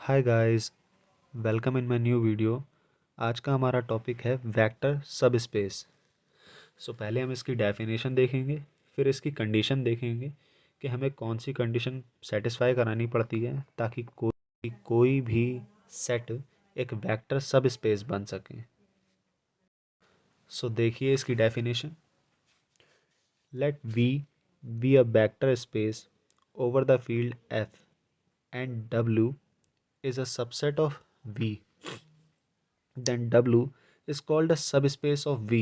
Hi guys, welcome in my new video. आज का हमारा टॉपिक है वेक्टर सब स्पेस। सो पहले हम इसकी डेफिनेशन देखेंगे, फिर इसकी कंडीशन देखेंगे कि हमें कौन सी कंडीशन सेटिस्फाई करानी पड़ती है ताकि कोई भी सेट एक वेक्टर सब स्पेस बन सके। सो देखिए इसकी definition. Let V be a vector space over the field F and W is a subset of V. Then W is called a subspace of V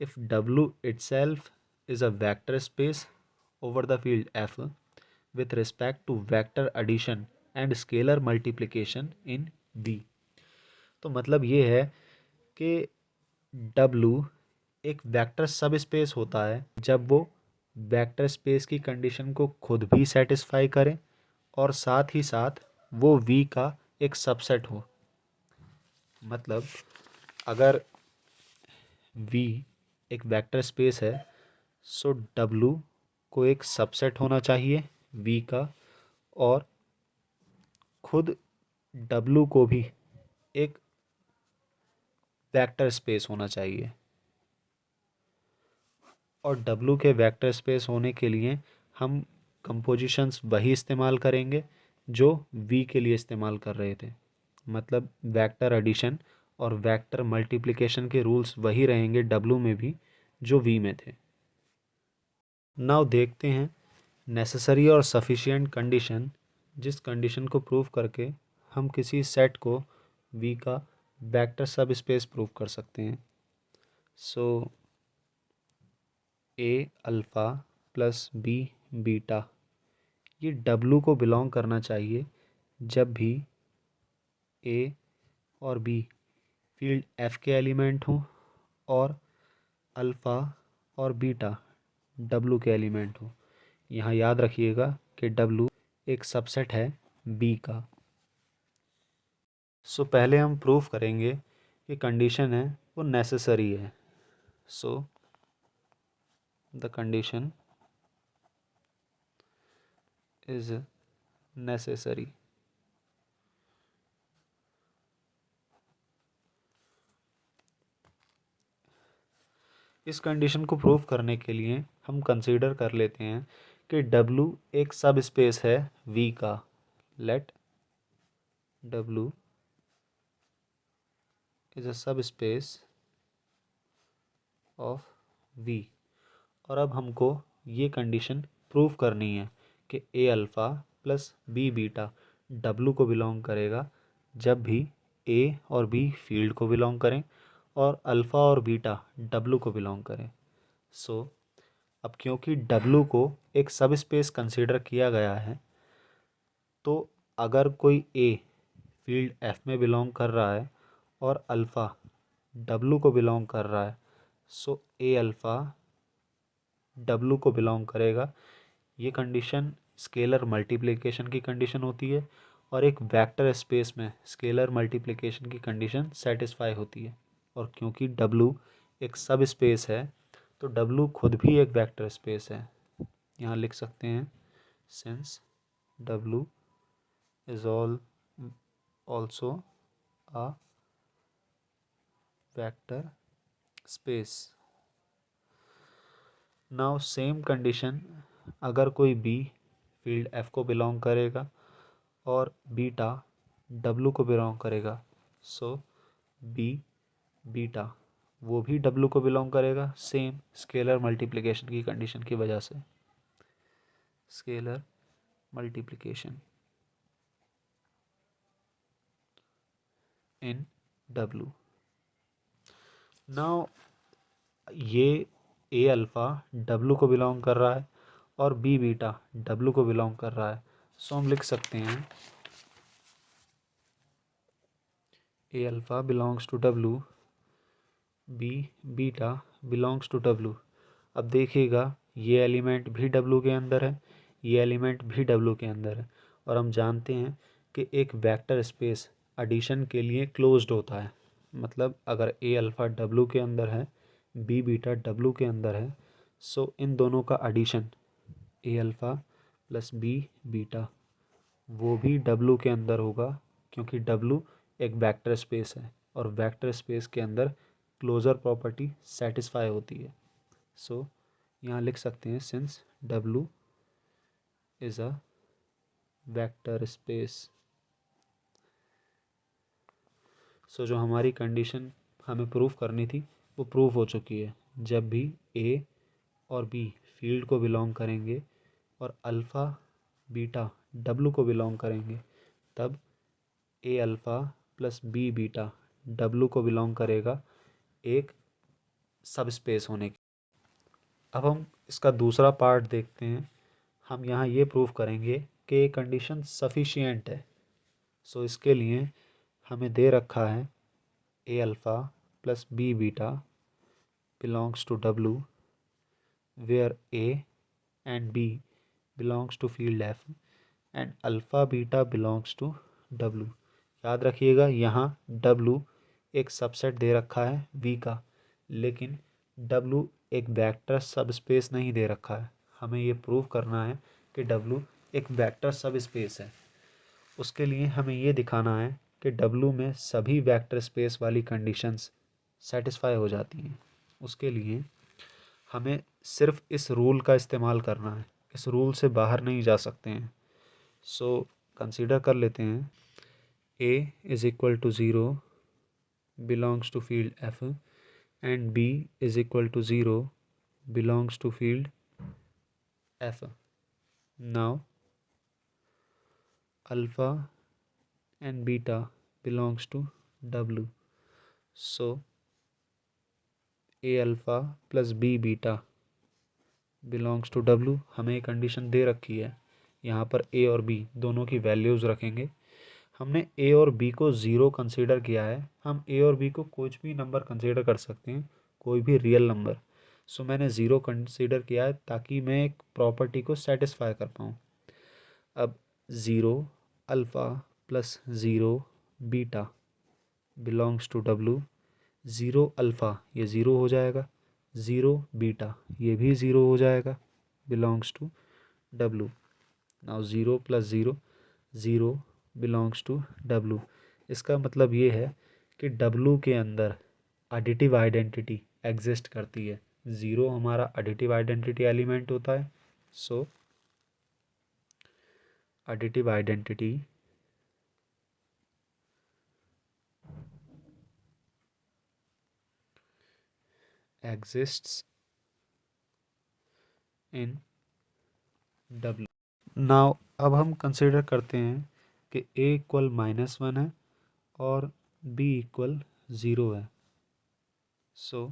if W itself is a vector space over the field F with respect to vector addition and scalar multiplication in V। तो मतलब ये है कि W एक vector सब space होता है जब वो वेक्टर स्पेस की कंडीशन को खुद भी सेटिस्फाई करे और साथ ही साथ वो V का एक सबसेट हो। मतलब अगर V एक वेक्टर स्पेस है सो W को एक सबसेट होना चाहिए V का, और खुद W को भी एक वेक्टर स्पेस होना चाहिए। और W के वेक्टर स्पेस होने के लिए हम कंपोजिशंस वही इस्तेमाल करेंगे जो V के लिए इस्तेमाल कर रहे थे। मतलब वेक्टर एडिशन और वेक्टर मल्टीप्लिकेशन के रूल्स वही रहेंगे W में भी जो V में थे। नाउ देखते हैं नेसेसरी और सफिशिएंट कंडीशन, जिस कंडीशन को प्रूव करके हम किसी सेट को V का वेक्टर सब स्पेस प्रूव कर सकते हैं। सो A alpha plus B beta ये W को बिलोंग करना चाहिए जब भी A और B फील्ड F के एलिमेंट हों और अल्फ़ा और बीटा W के एलिमेंट हो। यहाँ याद रखिएगा कि W एक सबसेट है B का। सो पहले हम प्रूफ करेंगे कि कंडीशन है वो नेसेसरी है। So the condition is necessary. इस कंडीशन को प्रूव करने के लिए हम कंसीडर कर लेते हैं कि W एक सब स्पेस है V का। लेट W इज अ सब स्पेस ऑफ V। और अब हमको ये कंडीशन प्रूव करनी है कि A alpha plus B beta W को बिलोंग करेगा जब भी A और B फील्ड को बिलोंग करें और अल्फ़ा और बीटा W को बिलोंग करें। सो अब क्योंकि W को एक सब स्पेस कंसीडर किया गया है, तो अगर कोई A फील्ड F में बिलोंग कर रहा है और अल्फ़ा W को बिलोंग कर रहा है, सो A अल्फ़ा W को बिलोंग करेगा। ये कंडीशन स्केलर मल्टीप्लिकेशन की कंडीशन होती है और एक वेक्टर स्पेस में स्केलर मल्टीप्लिकेशन की कंडीशन सेटिस्फाई होती है। और क्योंकि W एक सब स्पेस है तो W खुद भी एक वेक्टर स्पेस है। यहाँ लिख सकते हैं since W is also a vector space. Now same condition अगर कोई B फील्ड F को बिलोंग करेगा और बीटा W को बिलोंग करेगा, सो B बीटा वो भी W को बिलोंग करेगा सेम स्केलर मल्टीप्लिकेशन की कंडीशन की वजह से। Scalar multiplication in W। Now ये A अल्फ़ा W को बिलोंग कर रहा है और B बीटा W को बिलोंग कर रहा है। सो हम लिख सकते हैं A alpha belongs to W, B beta belongs to W। अब देखिएगा ये एलिमेंट भी W के अंदर है, ये एलिमेंट भी W के अंदर है, और हम जानते हैं कि एक वेक्टर स्पेस एडिशन के लिए क्लोज्ड होता है। मतलब अगर A अल्फ़ा W के अंदर है, B बीटा W के अंदर है, सो इन दोनों का addition A alpha plus B beta वो भी W के अंदर होगा क्योंकि W एक वेक्टर स्पेस है और वेक्टर स्पेस के अंदर क्लोजर प्रॉपर्टी सेटिस्फाई होती है। सो यहाँ लिख सकते हैं since W is a vector space. So जो हमारी कंडीशन हमें प्रूव करनी थी वो प्रूव हो चुकी है। जब भी A और B फील्ड को बिलोंग करेंगे और अल्फ़ा बीटा W को बिलोंग करेंगे, तब A alpha plus B beta W को बिलोंग करेगा एक सब स्पेस होने की। अब हम इसका दूसरा पार्ट देखते हैं। हम यहाँ ये प्रूव करेंगे कि ये कंडीशन सफिशिएंट है। सो इसके लिए हमें दे रखा है A alpha plus B beta belongs to W where A and B belongs to field F and alpha beta belongs to W। याद रखिएगा यहाँ W एक सबसेट दे रखा है V का, लेकिन W एक वेक्टर सब स्पेस नहीं दे रखा है। हमें ये प्रूव करना है कि W एक वेक्टर सब स्पेस है। उसके लिए हमें ये दिखाना है कि W में सभी वेक्टर स्पेस वाली कंडीशंस सेटिस्फाई हो जाती हैं। उसके लिए हमें सिर्फ इस रूल का इस्तेमाल करना है, इस रूल से बाहर नहीं जा सकते हैं। सो कंसीडर कर लेते हैं A is equal to zero belongs to field F and B is equal to zero belongs to field F। Now alpha and beta belongs to W। So A alpha plus B beta belongs to W। हमें एक condition दे रखी है, यहाँ पर A और B दोनों की values रखेंगे। हमने A और B को ज़ीरो कंसीडर किया है। हम A और B को कुछ भी नंबर कंसीडर कर सकते हैं, कोई भी रियल नंबर। सो मैंने ज़ीरो कंसीडर किया है ताकि मैं एक प्रॉपर्टी को सेटिस्फाई कर पाऊँ। अब zero alpha plus zero beta belongs to W। Zero alpha ये ज़ीरो हो जाएगा, ज़ीरो बीटा ये भी ज़ीरो हो जाएगा, belongs to W। Now zero plus zero zero belongs to W। इसका मतलब ये है कि W के अंदर एडिटिव आइडेंटिटी एग्जिस्ट करती है। ज़ीरो हमारा एडिटिव आइडेंटिटी एलिमेंट होता है। सो एडिटिव आइडेंटिटी एग्जिस्ट्स इन W। नाउ अब हम कंसिडर करते हैं कि A इक्वल -1 है और B इक्वल 0 है। So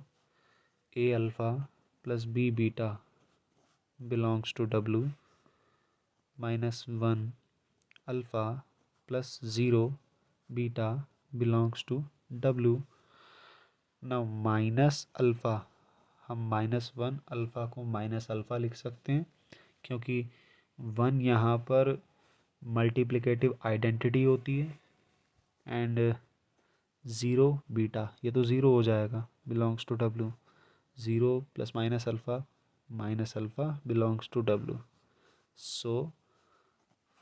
A alpha plus B beta belongs to W -1 alpha plus 0 beta belongs to W। Now minus alpha, हम -1 अल्फ़ा को माइनस अल्फ़ा लिख सकते हैं क्योंकि 1 यहाँ पर मल्टीप्लिकेटिव आइडेंटिटी होती है एंड 0 बीटा ये तो ज़ीरो हो जाएगा, belongs to W। 0 plus minus alpha belongs to W। So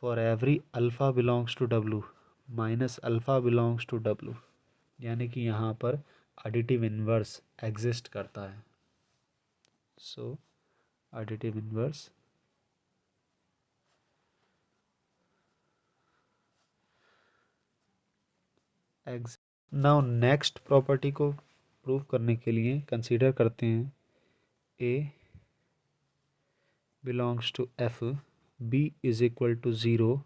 for every alpha belongs to W minus alpha belongs to W, यानी कि यहाँ पर एडिटिव इन्वर्स एग्जिस्ट करता है। सो एडिटिव इन्वर्स एग्ज। नाउ नेक्स्ट प्रॉपर्टी को प्रूव करने के लिए कंसीडर करते हैं A belongs to F, B is equal to 0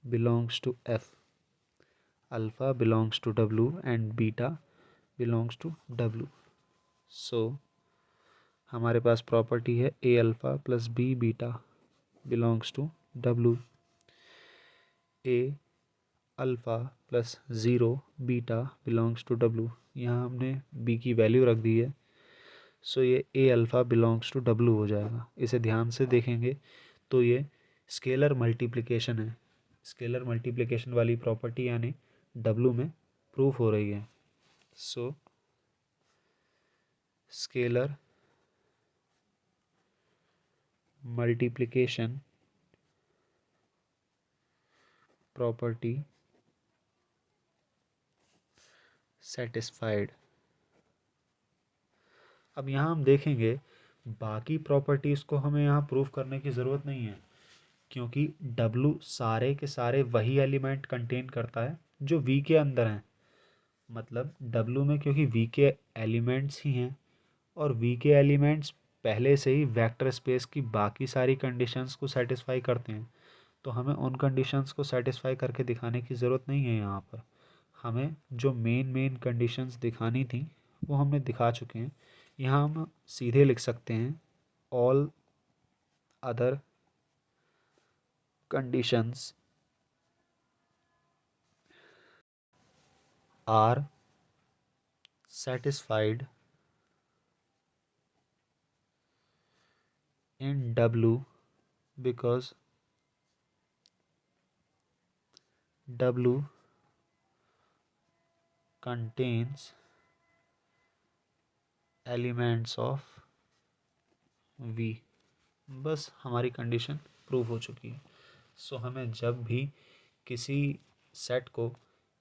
belongs to F, alpha belongs to W and beta belongs to W। So हमारे पास प्रॉपर्टी है A alpha plus B beta belongs to W। A alpha plus 0 beta belongs to W। यहाँ हमने B की value रख दी है। So ये A alpha belongs to W हो जाएगा। इसे ध्यान से देखेंगे तो ये स्केलर मल्टीप्लिकेशन है। स्केलर मल्टीप्लिकेशन वाली प्रॉपर्टी यानी W में प्रूफ हो रही है। So scalar multiplication property satisfied. अब यहाँ हम देखेंगे बाकी प्रॉपर्टीज़ को हमें यहाँ प्रूफ करने की ज़रूरत नहीं है, क्योंकि W सारे के सारे वही एलिमेंट कंटेन करता है जो V के अंदर हैं। मतलब W में क्योंकि V के एलिमेंट्स ही हैं और V के एलिमेंट्स पहले से ही वेक्टर स्पेस की बाकी सारी कंडीशंस को सेटिस्फाई करते हैं, तो हमें उन कंडीशंस को सेटिस्फाई करके दिखाने की ज़रूरत नहीं है। यहाँ पर हमें जो मेन कंडीशंस दिखानी थी वो हमने दिखा चुके हैं। यहाँ हम सीधे लिख सकते हैं all other conditions are satisfied in W because W contains elements of V। बस हमारी कंडीशन प्रूव हो चुकी है। सो हमें जब भी किसी सेट को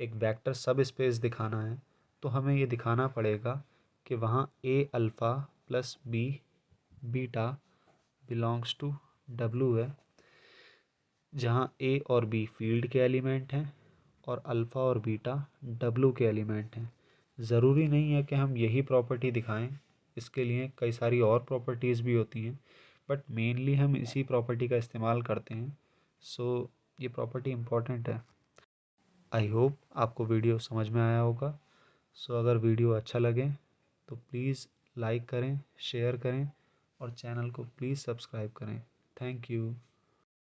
एक वेक्टर सब स्पेस दिखाना है तो हमें ये दिखाना पड़ेगा कि वहाँ A alpha plus B beta belongs to W है, जहाँ A और B फील्ड के एलिमेंट हैं और अल्फ़ा और बीटा W के एलिमेंट हैं। ज़रूरी नहीं है कि हम यही प्रॉपर्टी दिखाएं, इसके लिए कई सारी और प्रॉपर्टीज़ भी होती हैं, बट मेनली हम इसी प्रॉपर्टी का इस्तेमाल करते हैं। सो ये प्रॉपर्टी इम्पॉर्टेंट है। आई होप आपको वीडियो समझ में आया होगा। सो अगर वीडियो अच्छा लगे तो प्लीज़ लाइक करें, शेयर करें और चैनल को प्लीज़ सब्सक्राइब करें। Thank you.